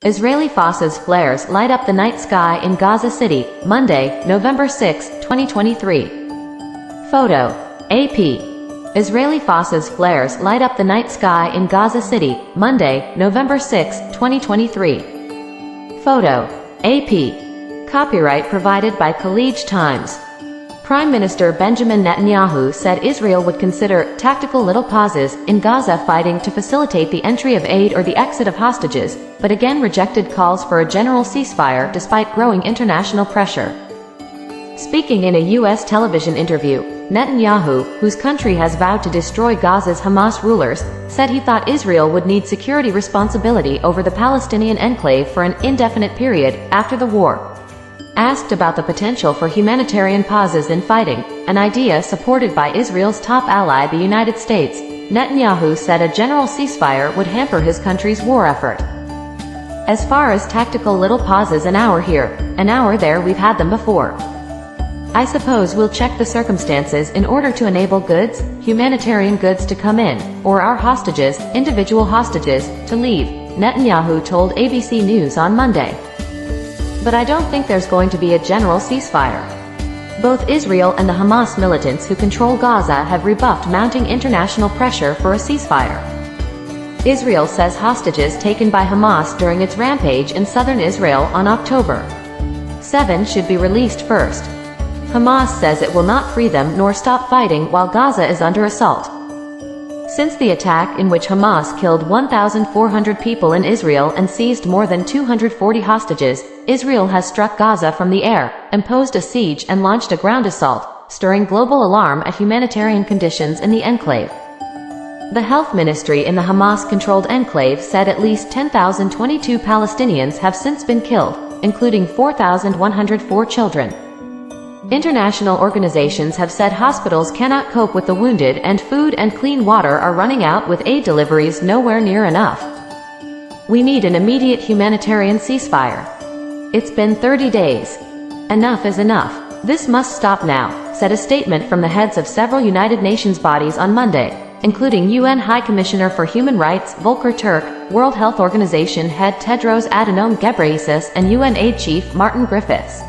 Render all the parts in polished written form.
Israeli Foss's flares light up the night sky in Gaza City, Monday, November 6, 2023. Photo. AP. Israeli Foss's flares light up the night sky in Gaza City, Monday, November 6, 2023. Photo. AP. Copyright provided by Khaleej Times. Prime Minister Benjamin Netanyahu said Israel would consider tactical little pauses in Gaza fighting to facilitate the entry of aid or the exit of hostages, but again rejected calls for a general ceasefire despite growing international pressure. Speaking in a U.S. television interview, Netanyahu, whose country has vowed to destroy Gaza's Hamas rulers, said he thought Israel would need security responsibility over the Palestinian enclave for an indefinite period after the war. Asked about the potential for humanitarian pauses in fighting, an idea supported by Israel's top ally the United States, Netanyahu said a general ceasefire would hamper his country's war effort. As far as tactical little pauses, an hour here, an hour there, we've had them before. I suppose we'll check the circumstances in order to enable goods, humanitarian goods to come in, or our hostages, individual hostages, to leave, Netanyahu told ABC News on Monday. But I don't think there's going to be a general ceasefire. Both Israel and the Hamas militants who control Gaza have rebuffed mounting international pressure for a ceasefire. Israel says hostages taken by Hamas during its rampage in southern Israel on October 7 should be released first. Hamas says it will not free them nor stop fighting while Gaza is under assault. Since the attack in which Hamas killed 1,400 people in Israel and seized more than 240 hostages, Israel has struck Gaza from the air, imposed a siege and launched a ground assault, stirring global alarm at humanitarian conditions in the enclave. The health ministry in the Hamas-controlled enclave said at least 10,022 Palestinians have since been killed, including 4,104 children. International organizations have said hospitals cannot cope with the wounded and food and clean water are running out with aid deliveries nowhere near enough. We need an immediate humanitarian ceasefire. It's been 30 days. Enough is enough. This must stop now, said a statement from the heads of several United Nations bodies on Monday, including UN High Commissioner for Human Rights Volker Turk, World Health Organization head Tedros Adhanom Ghebreyesus and UN Aid Chief Martin Griffiths.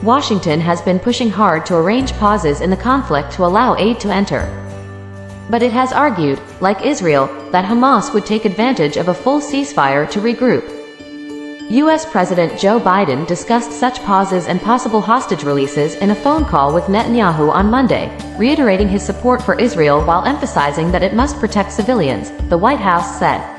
Washington has been pushing hard to arrange pauses in the conflict to allow aid to enter. But it has argued, like Israel, that Hamas would take advantage of a full ceasefire to regroup. U.S. President Joe Biden discussed such pauses and possible hostage releases in a phone call with Netanyahu on Monday, reiterating his support for Israel while emphasizing that it must protect civilians, the White House said.